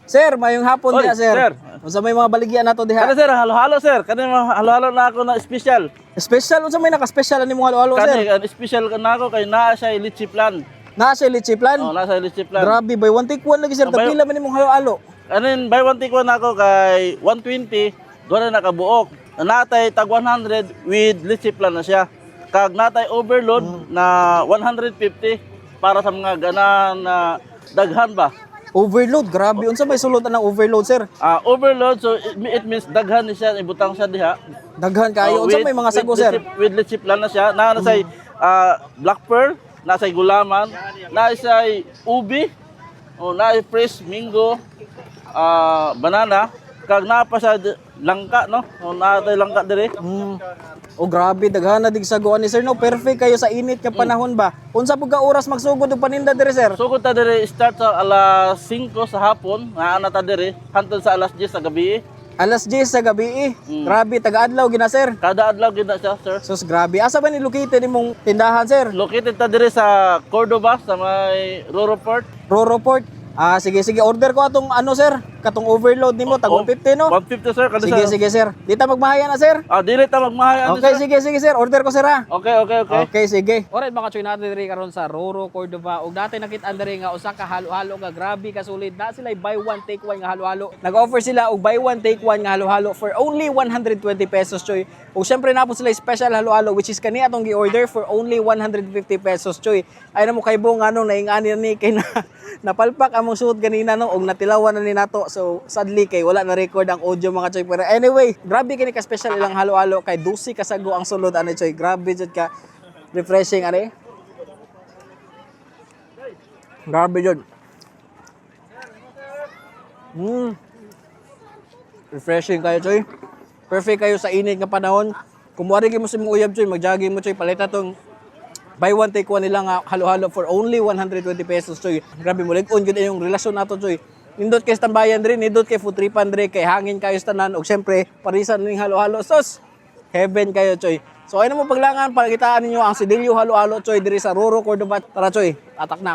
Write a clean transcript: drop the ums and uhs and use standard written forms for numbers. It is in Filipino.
Sir, mayong hapon Oy, diha, sir. sir. Unsa may mga baligyan nato diha? Kani sir, halo-halo sir. Kani halo-halo na ako na special. Special unsa may naka-special ani mo halo-halo, Kani sir? special ka na ako kay naa siya litchi plan. Naa siya litchi plan. Oh, naa siya litchi plan. Grabe, buy one take one lagi, sir. Oh, buy- Tapila man imong halo-halo. Anin buy one take one ako kay 120, doon na nakabuok. Natay tag 100 with litchi plan na siya. Kag natay overload na 150 para sa mga ganan na daghan ba. Overload, grabe. Unsa may sulod ng overload, sir? Overload, so it means daghan ni siya, ibutang siya diha. Daghan kayo. Unsa may mga sago, sir? With litchi plan na siya. Na say black pearl, na say gulaman, na say ubi, o na fresh mango, banana, kag na pa sa langka, no? O na tay langka dire. Oh, grabe, daghan na dig saguan ni sir, no? Perfect kayo sa init nga panahon ba? Unsa pud ka oras magsugod og paninda dire, sir? Sugod ta dire start sa alas 5 sa hapon, nga ana ta dire hantod sa alas 10 sa gabi. Alas 10 sa gabi. Grabe, taga-adlaw gina, sir. Kada adlaw gid na siya, sir. Sus, grabe. Asa ba ni located imong tindahan, sir? Located ta dire sa Cordoba sa may Roro Port. Roro Port. Sige, sige. Order ko atong ano, sir? Katong overload nimo, tag 150, no? 150 sir, kada Sige, sa. sige, sir. Di ta magmahaya na, sir. Dili ta magmahayan Okay, sir. sige, sige, sir. Order ko, sir, ha? Okay, okay, okay. Okay, sige. Alright, mga choy, natin diri karon sa Roro, Cordova. Ug dati nakita diri nga usa ka halo-halo nga grabe ka solid. Na sila buy one take one nga halo-halo. Nag-offer sila og buy one take one nga halo-halo for only 120 pesos, choy. Ug syempre na po sila special halo-halo which is kani atong gi-order for only 150 pesos, choy. Ay na mo kay bong anong naingani ni kay na napalpak among suot ganina no og natilawan na ni nato. So sadly kay wala na record ang audio, mga choy. Pero anyway, grabe kini ka special ilang halo-halo kay 12 kasago ang sulod ani, choy. Grabe jud ka refreshing ani. Grabe yun. Refreshing kayo, choy. Perfect kayo sa init nga panahon. Kung wari mo sa mong uyab, choy, mag-jogging mo, choy, palita tong buy one take one nila nga halo-halo for only 120 pesos, choy. Grabe mo, lig-on yun yung relasyon nato, choy. Nindot kay tambayan rin, nindot kay food tripan rin, kay hangin kayo sa tanan, o syempre, parisan ning halo-halo. Sos, heaven kayo, choy. So, ayun mo paglangan, pagitaan ninyo ang Sidilio halo-halo, choy, diri sa Roro, Cordova. Tara, choy, atak na.